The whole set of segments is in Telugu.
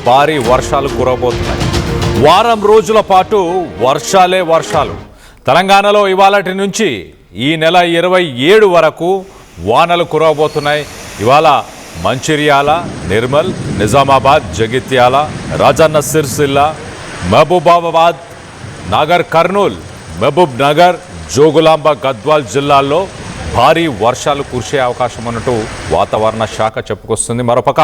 భారీ వర్షాలు కురవబోతున్నాయి. వారం రోజుల పాటు వర్షాలు. తెలంగాణలో ఇవాళటి నుంచి ఈ నెల 27 వరకు వానలు కురవబోతున్నాయి. ఇవాళ మంచిర్యాల, నిర్మల్, నిజామాబాద్, జగిత్యాల, రాజన్న సిరిసిల్ల, మహబూబాబాద్, నాగర్ కర్నూల్, మహబూబ్ నగర్, జోగులాంబ, గద్వాల్ జిల్లాల్లో భారీ వర్షాలు కురిసే అవకాశం ఉన్నట్టు వాతావరణ శాఖ చెప్పుకొస్తుంది. మరోపక్క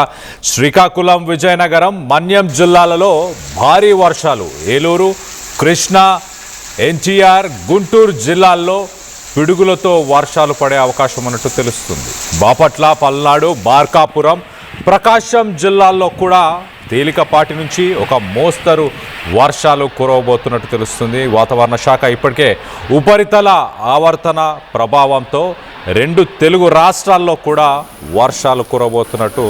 శ్రీకాకుళం, విజయనగరం, మన్యం జిల్లాలలో భారీ వర్షాలు, ఏలూరు, కృష్ణా, ఎన్టీఆర్, గుంటూరు జిల్లాల్లో పిడుగులతో వర్షాలు పడే అవకాశం ఉన్నట్టు తెలుస్తుంది. బాపట్ల, పల్నాడు, మార్కాపురం, ప్రకాశం జిల్లాల్లో కూడా తేలికపాటి నుంచి ఒక మోస్తరు వర్షాలు కురవబోతున్నట్టు తెలుస్తుంది. వాతావరణ శాఖ ఇప్పటికే ఉపరితల ఆవర్తన ప్రభావంతో 2 తెలుగు రాష్ట్రాల్లో కూడా వర్షాలు కురవబోతున్నట్టు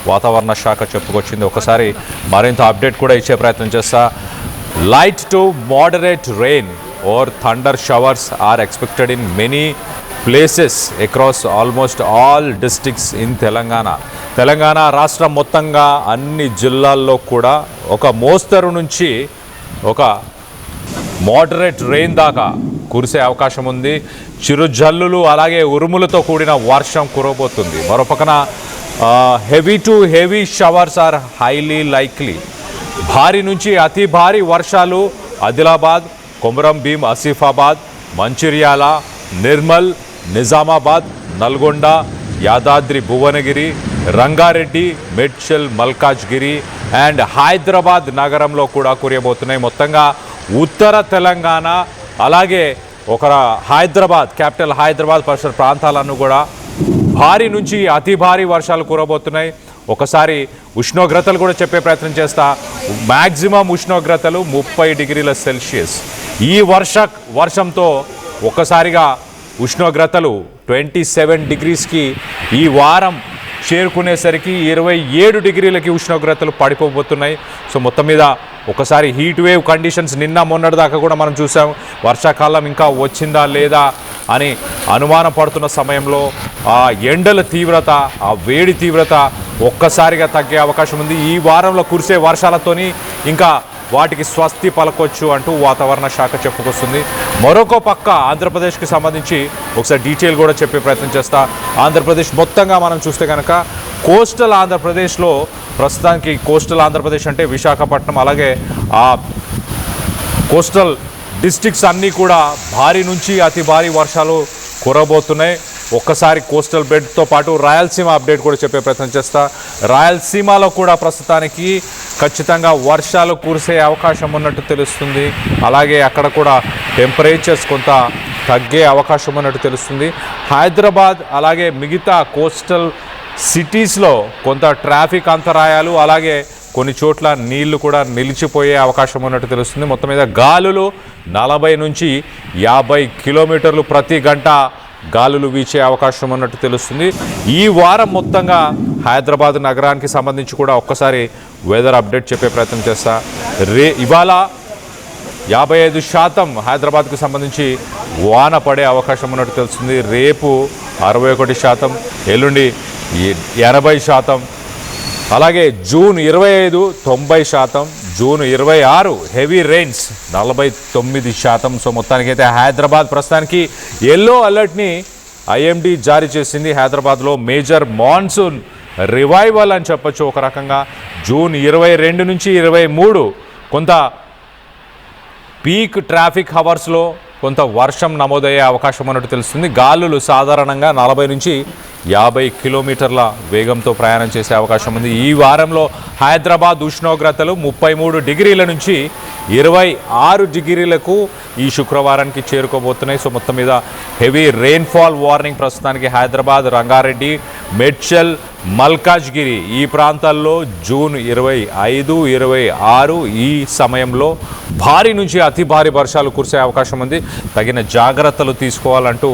వాతావరణ శాఖ చెప్పుకొచ్చింది. ఒకసారి మరింత అప్డేట్ కూడా ఇచ్చే ప్రయత్నం చేస్తా. Light to moderate rain or thunder showers are expected in many places across almost all districts in Telangana రాష్ట్రం మొత్తంగా అన్ని జిల్లాల్లో కూడా ఒక మోస్తరు నుంచి ఒక మోడరేట్ రెయిన్ దాకా కురిసే అవకాశం ఉంది. చిరుజల్లులు అలాగే ఉరుములతో కూడిన వర్షం కురవబోతుంది. మరోపక్కన heavy to heavy showers are highly likely. భారీ నుంచి అతి భారీ వర్షాలు ఆదిలాబాద్, కొమరం భీం, ఆసిఫాబాద్, మంచిర్యాల, నిర్మల్, నిజామాబాద్, నల్గొండ, యాదాద్రి, భువనగిరి, రంగారెడ్డి, మేడ్చల్, మల్కాజ్గిరి అండ్ హైదరాబాద్ నగరంలో కూడా కురియబోతున్నాయి. మొత్తంగా ఉత్తర తెలంగాణ అలాగే ఒక హైదరాబాద్, క్యాపిటల్ హైదరాబాద్ పరిసర ప్రాంతాలను కూడా భారీ నుంచి అతి భారీ వర్షాలు కురబోతున్నాయి. ఒకసారి ఉష్ణోగ్రతలు కూడా చెప్పే ప్రయత్నం చేస్తా. మ్యాక్సిమం ఉష్ణోగ్రతలు 30 డిగ్రీల సెల్సియస్. ఈ వర్షంతో ఒక్కసారిగా ఉష్ణోగ్రతలు 27 డిగ్రీస్కి ఈ వారం చేరుకునేసరికి 27 డిగ్రీలకి ఉష్ణోగ్రతలు పడిపోబోతున్నాయి. సో మొత్తం మీద ఒకసారి హీట్ వేవ్ కండిషన్స్ నిన్న మొన్నటి దాకా కూడా మనం చూసాం. వర్షాకాలం ఇంకా వచ్చిందా లేదా అని అనుమానం పడుతున్న సమయంలో ఆ ఎండల తీవ్రత, ఆ వేడి తీవ్రత ఒక్కసారిగా తగ్గే అవకాశం ఉంది. ఈ వారంలో కురిసే వర్షాలతోని ఇంకా వాటికి స్వస్తి పలకొచ్చు అంటూ వాతావరణ శాఖ చెప్పుకొస్తుంది. మరొక పక్క ఆంధ్రప్రదేశ్కి సంబంధించి ఒకసారి డీటెయిల్ కూడా చెప్పే ప్రయత్నం చేస్తా. ఆంధ్రప్రదేశ్ మొత్తంగా మనం చూస్తే కనుక కోస్టల్ ఆంధ్రప్రదేశ్లో ప్రస్తుతానికి కోస్టల్ ఆంధ్రప్రదేశ్ అంటే విశాఖపట్నం అలాగే ఆ కోస్టల్ డిస్ట్రిక్ట్స్ అన్నీ కూడా భారీ నుంచి అతి భారీ వర్షాలు కురబోతున్నాయి. ఒక్కసారి కోస్టల్ బెల్ట్తో పాటు రాయలసీమ అప్డేట్ కూడా చెప్పే ప్రయత్నం చేస్తా. రాయలసీమలో కూడా ప్రస్తుతానికి ఖచ్చితంగా వర్షాలు కురిసే అవకాశం ఉన్నట్టు తెలుస్తుంది. అలాగే అక్కడ కూడా టెంపరేచర్స్ కొంత తగ్గే అవకాశం ఉన్నట్టు తెలుస్తుంది. హైదరాబాద్ అలాగే మిగతా కోస్టల్ సిటీస్లో కొంత ట్రాఫిక్ అంతరాయాలు అలాగే కొన్ని చోట్ల నీళ్లు కూడా నిలిచిపోయే అవకాశం ఉన్నట్టు తెలుస్తుంది. మొత్తం మీద గాలులు 40 నుంచి 50 కిలోమీటర్లు ప్రతి గంట గాలులు వీచే అవకాశం ఉన్నట్టు తెలుస్తుంది. ఈ వారం మొత్తంగా హైదరాబాద్ నగరానికి సంబంధించి కూడా ఒక్కసారి వెదర్ అప్డేట్ చెప్పే ప్రయత్నం చేస్తా. ఇవాళ 55% హైదరాబాద్కు సంబంధించి వాన పడే అవకాశం ఉన్నట్టు తెలుస్తుంది. రేపు 61%, ఎల్లుండి 80%, అలాగే June 25 90%, June 26 heavy rains 49%. So మొత్తానికైతే హైదరాబాద్ ప్రస్తుతానికి ఎల్లో అలర్ట్ని ఐఎండీ జారీ చేసింది. హైదరాబాద్లో మేజర్ మాన్సూన్ రివైవల్ అని చెప్పొచ్చు ఒక రకంగా. జూన్ 22 నుంచి 23 కొంత పీక్ ట్రాఫిక్ హవర్స్లో కొంత వర్షం నమోదయ్యే అవకాశం అన్నట్టు తెలుస్తుంది. గాలులు సాధారణంగా 40 నుంచి 50 కిలోమీటర్ల వేగంతో ప్రయాణం చేసే అవకాశం ఉంది. ఈ వారంలో హైదరాబాద్ ఉష్ణోగ్రతలు 33 డిగ్రీల నుంచి 26 డిగ్రీలకు ఈ శుక్రవారానికి చేరుకోబోతున్నాయి. సో మొత్తం మీద హెవీ రెయిన్ఫాల్ వార్నింగ్ ప్రస్తుతానికి హైదరాబాద్, రంగారెడ్డి, మేడ్చల్, మల్కాజ్గిరి ఈ ప్రాంతాల్లో జూన్ 25, 26 ఈ సమయంలో భారీ నుంచి అతి భారీ వర్షాలు కురిసే అవకాశం ఉంది. తగిన జాగ్రత్తలు తీసుకోవాలంటూ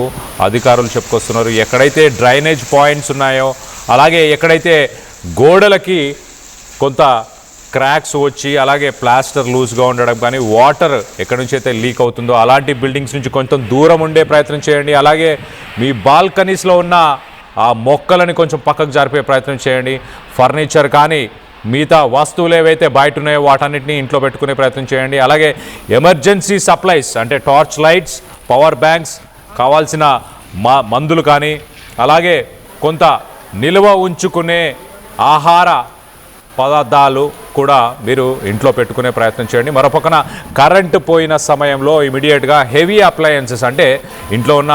అధికారులు చెప్పుకొస్తున్నారు. ఎక్కడైతే డ్రైనేజ్ పాయింట్స్ ఉన్నాయో అలాగే ఎక్కడైతే గోడలకి కొంత క్రాక్స్ వచ్చి అలాగే ప్లాస్టర్ లూజ్గా ఉండడం కానీ వాటర్ ఎక్కడి నుంచి అయితే లీక్ అవుతుందో అలాంటి బిల్డింగ్స్ నుంచి కొంచెం దూరం ఉండే ప్రయత్నం చేయండి. అలాగే మీ బాల్కనీస్లో ఉన్న ఆ మొక్కలని కొంచెం పక్కకు జరిపే ప్రయత్నం చేయండి. ఫర్నిచర్ కానీ మిగతా వస్తువులు ఏవైతే బయట ఉన్నాయో వాటన్నిటిని ఇంట్లో పెట్టుకునే ప్రయత్నం చేయండి. అలాగే ఎమర్జెన్సీ సప్లైస్ అంటే టార్చ్ లైట్స్, పవర్ బ్యాంక్స్, కావాల్సిన మందులు కానీ అలాగే కొంత నిల్వ ఉంచుకునే ఆహార పదార్థాలు కూడా మీరు ఇంట్లో పెట్టుకునే ప్రయత్నం చేయండి. మరోపక్కన కరెంటు పోయిన సమయంలో ఇమీడియట్గా హెవీ అప్లయన్సెస్ అంటే ఇంట్లో ఉన్న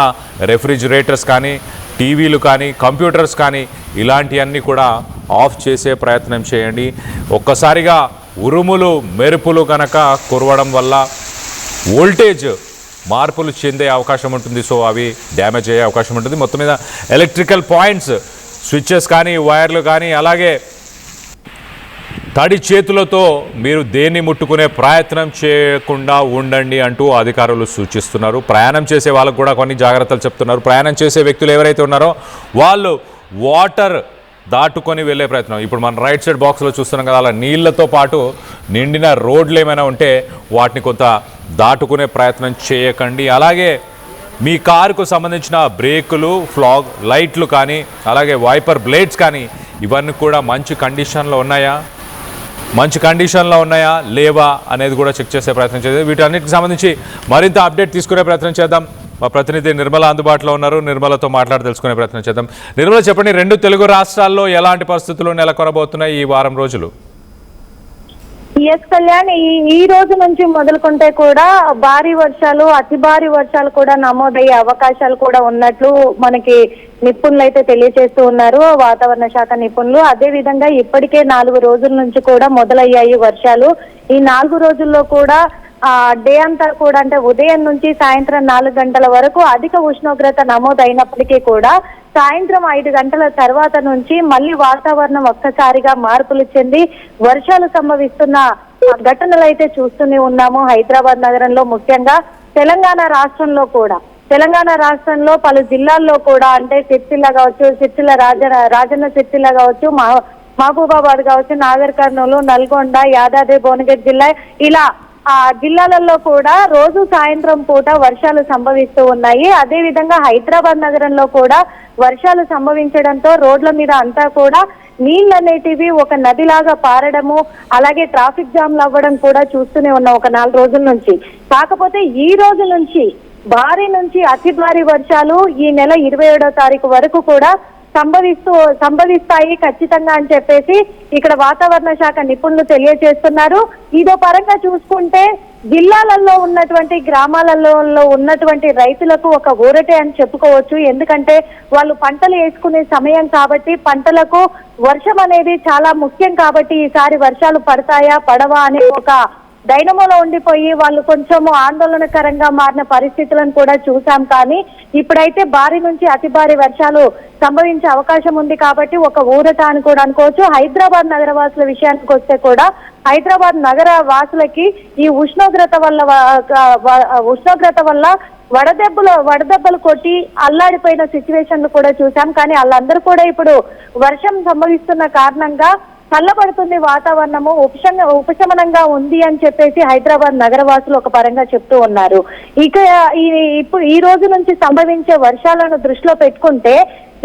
రెఫ్రిజిరేటర్స్ కానీ, టీవీలు కానీ, కంప్యూటర్స్ కానీ ఇలాంటివన్నీ కూడా ఆఫ్ చేసే ప్రయత్నం చేయండి. ఒక్కసారిగా ఉరుములు మెరుపులు కనుక కురవడం వల్ల వోల్టేజ్ మార్పులు చెందే అవకాశం ఉంటుంది. సో అవి డ్యామేజ్ అయ్యే అవకాశం ఉంటుంది. మొత్తం మీద ఎలక్ట్రికల్ పాయింట్స్, స్విచ్చెస్ కానీ, వైర్లు కానీ, అలాగే తడి చేతులతో మీరు దేన్ని ముట్టుకునే ప్రయత్నం చేయకుండా ఉండండి అంటూ అధికారులు సూచిస్తున్నారు. ప్రయాణం చేసే వాళ్ళకు కూడా కొన్ని జాగ్రత్తలు చెప్తున్నారు. ప్రయాణం చేసే వ్యక్తులు ఎవరైతే ఉన్నారో వాళ్ళు వాటర్ దాటుకొని వెళ్ళే ప్రయత్నం. ఇప్పుడు మనం రైట్ సైడ్ బాక్స్లో చూస్తున్నాం కదా, అలా నీళ్లతో పాటు నిండిన రోడ్లు ఏమైనా ఉంటే వాటిని కొంత దాటుకునే ప్రయత్నం చేయకండి. అలాగే మీ కారుకు సంబంధించిన బ్రేకులు, ఫ్లాగ్ లైట్లు కానీ, అలాగే వైపర్ బ్లేడ్స్ కానీ ఇవన్నీ కూడా మంచి కండిషన్లో ఉన్నాయా లేవా అనేది కూడా చెక్ చేసే ప్రయత్నం చేద్దాం. వీటన్నిటికి సంబంధించి మరింత అప్డేట్ తీసుకునే ప్రయత్నం చేద్దాం. మా ప్రతినిధి నిర్మల అందుబాటులో ఉన్నారు. నిర్మలతో మాట్లాడి తెలుసుకునే ప్రయత్నం చేద్దాం. నిర్మల, చెప్పండి, 2 తెలుగు రాష్ట్రాల్లో ఎలాంటి పరిస్థితులు నెలకొనబోతున్నాయి ఈ వారం రోజులు? ఎస్ కళ్యాణ్, ఈ రోజు నుంచి మొదలుకుంటే కూడా భారీ వర్షాలు, అతి భారీ వర్షాలు కూడా నమోదయ్యే అవకాశాలు కూడా ఉన్నట్లు మనకి నిపుణులు అయితే తెలియజేస్తూ ఉన్నారు, వాతావరణ శాఖ నిపుణులు. అదే విధంగా ఇప్పటికే 4 రోజుల నుంచి కూడా మొదలయ్యాయి వర్షాలు. ఈ 4 రోజుల్లో కూడా డే అంతా కూడా అంటే ఉదయం నుంచి సాయంత్రం 4 గంటల వరకు అధిక ఉష్ణోగ్రత నమోదైనప్పటికీ కూడా సాయంత్రం 5 గంటల తర్వాత నుంచి మళ్ళీ వాతావరణం ఒక్కసారిగా మార్పులు చెంది వర్షాలు సంభవిస్తున్న ఘటనలు అయితే చూస్తూనే ఉన్నాము. హైదరాబాద్ నగరంలో, ముఖ్యంగా తెలంగాణ రాష్ట్రంలో పలు జిల్లాల్లో కూడా అంటే సిరిసిల్ల కావచ్చు, రాజన్న సిరిసిల్ల కావచ్చు, మహబూబాబాద్ కావచ్చు, నాగర్ కర్నూలు, నల్గొండ, యాదాద్రి భువనగిరి జిల్లా, ఇలా ఆ జిల్లాలలో కూడా రోజు సాయంత్రం పూట వర్షాలు సంభవిస్తూ ఉన్నాయి. అదే విధంగా హైదరాబాద్ నగరంలో కూడా వర్షాలు సంభవించడంతో రోడ్ల మీద అంతా కూడా నీళ్ళు అనేటివి ఒక నదిలాగా పారడము, అలాగే ట్రాఫిక్ జామ్లు అవ్వడం కూడా చూస్తూనే ఉన్నాం ఒక 4 రోజుల నుంచి. కాకపోతే ఈ రోజు నుంచి భారీ నుంచి అతి భారీ వర్షాలు ఈ నెల 27వ తారీఖు వరకు కూడా సంభవిస్తాయి ఖచ్చితంగా అని చెప్పేసి ఇక్కడ వాతావరణ శాఖ నిపుణులు తెలియజేస్తున్నారు. ఇదో పరంగా చూసుకుంటే జిల్లాలలో ఉన్నటువంటి గ్రామాలలో ఉన్నటువంటి రైతులకు ఒక ఊరటే అని చెప్పుకోవచ్చు. ఎందుకంటే వాళ్ళు పంటలు వేసుకునే సమయం కాబట్టి పంటలకు వర్షం అనేది చాలా ముఖ్యం కాబట్టి ఈసారి వర్షాలు పడతాయా పడవా అనే ఒక డైనమోలో ఉండిపోయి వాళ్ళు కొంచెము ఆందోళనకరంగా మారిన పరిస్థితులను కూడా చూసాం. కానీ ఇప్పుడైతే భారీ నుంచి అతి భారీ వర్షాలు సంభవించే అవకాశం ఉంది కాబట్టి ఒక ఊరట అని కూడా అనుకోవచ్చు. హైదరాబాద్ నగర వాసుల విషయానికి వస్తే కూడా హైదరాబాద్ నగర వాసులకి ఈ ఉష్ణోగ్రత వల్ల వడదెబ్బలు కొట్టి అల్లాడిపోయిన సిచ్యువేషన్లు కూడా చూసాం. కానీ వాళ్ళందరూ కూడా ఇప్పుడు వర్షం సంభవిస్తున్న కారణంగా చల్లబడుతుంది, వాతావరణము ఉపశమనంగా ఉంది అని చెప్పేసి హైదరాబాద్ నగరవాసులు ఒక పరంగా చెప్తూ ఉన్నారు. ఇక ఇప్పుడు ఈ రోజు నుంచి సంభవించే వర్షాలను దృష్టిలో పెట్టుకుంటే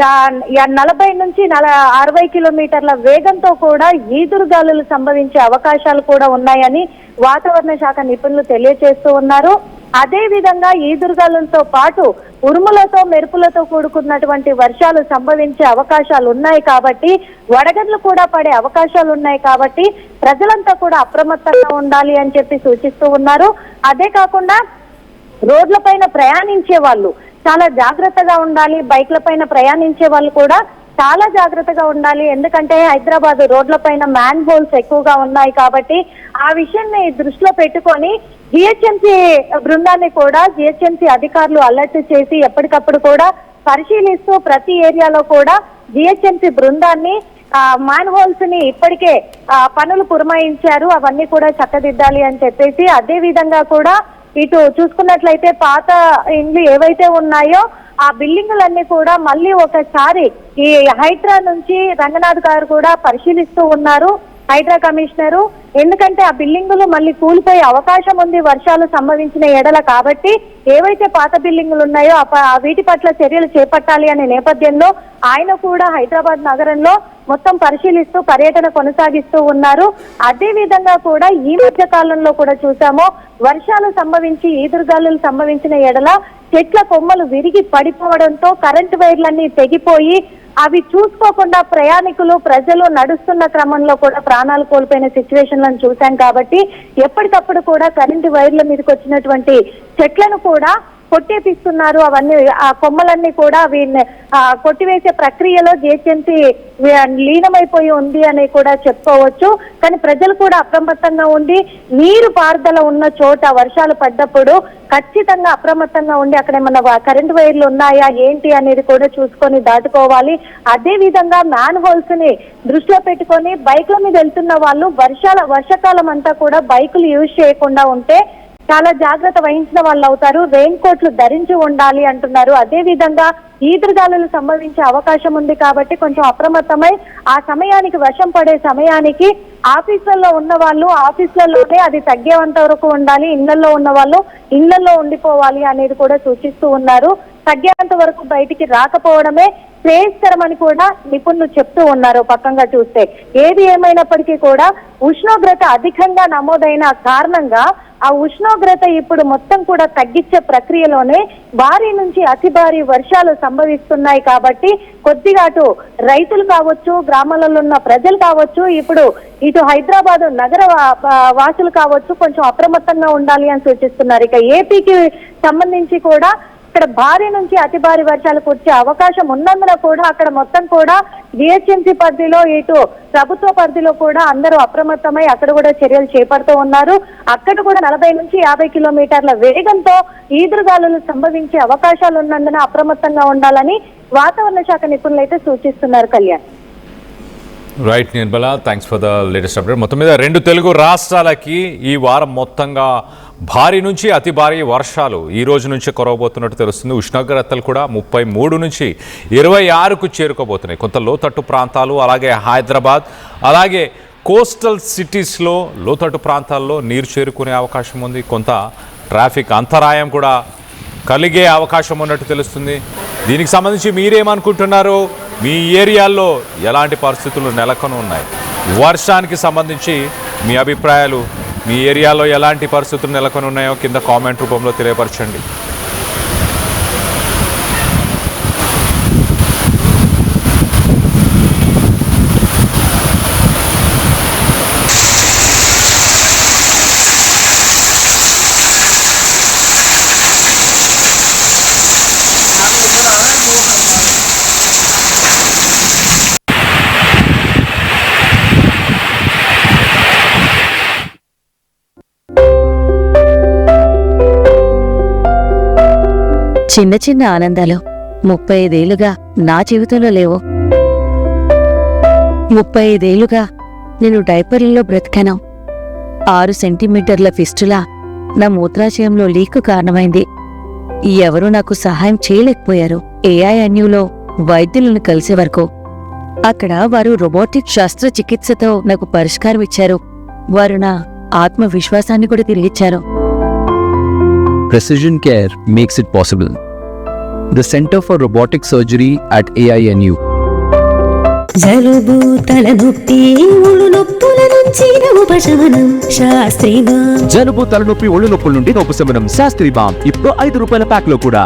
40 నుంచి 60 కిలోమీటర్ల వేగంతో కూడా ఈదురుగాలులు సంభవించే అవకాశాలు కూడా ఉన్నాయని వాతావరణ శాఖ నిపుణులు తెలియజేస్తూ ఉన్నారు. అదే విధంగా ఈదురుగాలులతో పాటు ఉరుములతో మెరుపులతో కూడుకున్నటువంటి వర్షాలు సంభవించే అవకాశాలు ఉన్నాయి కాబట్టి వడగండ్లు కూడా పడే అవకాశాలు ఉన్నాయి కాబట్టి ప్రజలంతా కూడా అప్రమత్తంగా ఉండాలి అని చెప్పి సూచిస్తూ ఉన్నారు. అదే కాకుండా రోడ్లపైన ప్రయాణించే వాళ్ళు చాలా జాగ్రత్తగా ఉండాలి. బైక్ల పైన ప్రయాణించే వాళ్ళు కూడా చాలా జాగ్రత్తగా ఉండాలి. ఎందుకంటే హైదరాబాద్ రోడ్లపైన మ్యాన్ హోల్స్ ఎక్కువగా ఉన్నాయి కాబట్టి ఆ విషయాన్ని దృష్టిలో పెట్టుకొని జిహెచ్ఎంసీ బృందాన్ని కూడా జిహెచ్ఎంసీ అధికారులు అలర్ట్ చేసి ఎప్పటికప్పుడు కూడా పరిశీలిస్తూ ప్రతి ఏరియాలో కూడా జిహెచ్ఎంసీ బృందాన్ని మ్యాన్ హోల్స్ ని ఇప్పటికే పనులు పురమాయించారు, అవన్నీ కూడా చక్కదిద్దాలి అని చెప్పేసి. అదే విధంగా కూడా ఇటు చూసుకున్నట్లయితే పాత ఇండ్లు ఏవైతే ఉన్నాయో ఆ బిల్డింగులన్నీ కూడా మళ్ళీ ఒకసారి ఈ హైడ్రా నుంచి రంగనాథ్ గారు కూడా పరిశీలిస్తూ ఉన్నారు. హైడ్రా కమిషనరు. ఎందుకంటే ఆ బిల్డింగులు మళ్ళీ కూలిపోయే అవకాశం ఉంది వర్షాలు సంభవించిన ఎడల. కాబట్టి ఏవైతే పాత బిల్డింగులు ఉన్నాయో వీటి పట్ల చర్యలు చేపట్టాలి అనే నేపథ్యంలో ఆయన కూడా హైదరాబాద్ నగరంలో మొత్తం పరిశీలిస్తూ పర్యటన కొనసాగిస్తూ ఉన్నారు. అదే విధంగా కూడా ఈ మధ్య కాలంలో కూడా చూసాము, వర్షాలు సంభవించి ఈదురుగాలులు సంభవించిన ఎడల చెట్ల కొమ్మలు విరిగి పడిపోవడంతో కరెంటు వైర్లన్నీ తెగిపోయి అవి చూసుకోకుండా ప్రయాణికులు ప్రజలు నడుస్తున్న క్రమంలో కూడా ప్రాణాలు కోల్పోయిన సిచ్యువేషన్లను చూశాం. కాబట్టి ఎప్పటికప్పుడు కూడా కరెంటు వైర్ల మీదకి వచ్చినటువంటి చెట్లను కూడా కొట్టేపిస్తున్నారు. అవన్నీ ఆ కొమ్మలన్నీ కూడా కొట్టివేసే ప్రక్రియలో జిహెచ్ఎంసీ లీనమైపోయి ఉంది అని కూడా చెప్పుకోవచ్చు. కానీ ప్రజలు కూడా అప్రమత్తంగా ఉండి నీరు పారుదల ఉన్న చోట వర్షాలు పడ్డప్పుడు ఖచ్చితంగా అప్రమత్తంగా ఉండి అక్కడ ఏమన్నా కరెంటు వైర్లు ఉన్నాయా ఏంటి అనేది కూడా చూసుకొని దాటుకోవాలి. అదే విధంగా మ్యాన్ హోల్స్ ని దృష్టిలో పెట్టుకొని బైక్ల మీద వెళ్తున్న వాళ్ళు వర్షాకాలం అంతా కూడా బైకులు యూజ్ చేయకుండా ఉంటే చాలా జాగ్రత్త వహించిన వాళ్ళు అవుతారు. రెయిన్ కోట్లు ధరించి ఉండాలి అంటున్నారు. అదే విధంగా ఈదురుగాలులు సంభవించే అవకాశం ఉంది కాబట్టి కొంచెం అప్రమత్తమై ఆ సమయానికి వర్షం పడే సమయానికి ఆఫీసులలో ఉన్న వాళ్ళు ఆఫీసులలోనే అది తగ్గేంత వరకు ఉండాలి. ఇళ్లలో ఉన్న వాళ్ళు ఇళ్లలో ఉండిపోవాలి అనేది కూడా సూచిస్తూ ఉన్నారు. తగ్గేంత వరకు బయటికి రాకపోవడమే శ్రేయస్కరమని కూడా నిపుణులు చెప్తూ ఉన్నారు. పక్కంగా చూస్తే ఏది ఏమైనప్పటికీ కూడా ఉష్ణోగ్రత అధికంగా నమోదైన కారణంగా ఆ ఉష్ణోగ్రత ఇప్పుడు మొత్తం కూడా తగ్గించే ప్రక్రియలోనే భారీ నుంచి అతి భారీ వర్షాలు సంభవిస్తున్నాయి. కాబట్టి కొద్దిగా అటు రైతులు కావచ్చు, గ్రామాలలో ఉన్న ప్రజలు కావచ్చు, ఇప్పుడు ఇటు హైదరాబాద్ నగర వాసులు కావచ్చు కొంచెం అప్రమత్తంగా ఉండాలి అని సూచిస్తున్నారు. ఇక ఏపీకి సంబంధించి కూడా ఇక్కడ భారీ నుంచి అతి భారీ వర్షాలు కురిసే అవకాశం ఉన్నందున కూడా అక్కడ మొత్తం కూడా జిహెచ్ఎంసీ పరిధిలో ఇటు ప్రభుత్వ పరిధిలో కూడా అందరూ అప్రమత్తమై అక్కడ కూడా చర్యలు చేపడుతూ ఉన్నారు. అక్కడ కూడా 40 నుంచి 50 కిలోమీటర్ల వేగంతో ఈదురుగాలులు సంభవించే అవకాశాలు ఉన్నందున అప్రమత్తంగా ఉండాలని వాతావరణ శాఖ నిపుణులు అయితే సూచిస్తున్నారు. Kalyan. Right Nirmala, thanks for the latest update. మొత్తం మీద 2 తెలుగు రాష్ట్రాలకి ఈ వారం మొత్తంగా భారీ నుంచి అతి భారీ వర్షాలు ఈ రోజు నుంచి కురవబోతున్నట్టు తెలుస్తుంది. ఉష్ణోగ్రతలు కూడా 33 నుంచి 26కు చేరుకోబోతున్నాయి. కొంత లోతట్టు ప్రాంతాలు, అలాగే హైదరాబాద్, అలాగే కోస్టల్ సిటీస్లో లోతట్టు ప్రాంతాల్లో నీరు చేరుకునే అవకాశం ఉంది. కొంత ట్రాఫిక్ అంతరాయం కూడా కలిగే అవకాశం ఉన్నట్టు తెలుస్తుంది. దీనికి సంబంధించి మీరేమనుకుంటున్నారు? మీ ఏరియాల్లో ఎలాంటి పరిస్థితులు నెలకొని ఉన్నాయి? వర్షానికి సంబంధించి మీ అభిప్రాయాలు, మీ ఏరియాలో ఎలాంటి పరిస్థితులు నెలకొని ఉన్నాయో కింద కామెంట్ రూపంలో తెలియపరచండి. చిన్న చిన్న ఆనందాలు 35 ఏళ్లుగా నా జీవితంలో లేవు. 35 ఏళ్లుగా నేను డైపర్లలో బ్రతికాను. 6 సెంటీమీటర్ల ఫిస్టులా నా మూత్రాశయంలో లీకు కారణమైంది. ఎవరూ నాకు సహాయం చేయలేకపోయారు. ఏఐఎన్యూలో వైద్యులను కలిసే వరకు అక్కడ వారు రోబోటిక్ శస్త్రచికిత్సతో నాకు పరిష్కారం ఇచ్చారు. వారు నా ఆత్మవిశ్వాసాన్ని కూడా తిరిగిచ్చారు. Precision Care makes it possible. The Center for Robotic Surgery at AINU. జలుబు తలనొప్పి ఒళ్ళు నొప్పుల నుంచి ఉపశమనం శాస్త్రీయ. జలుబు తలనొప్పి ఒళ్ళు నొప్పుల నుండి ఉపశమనం శాస్త్రీ బామ్ ఇప్పుడు ₹5 ప్యాక్ లో కూడా.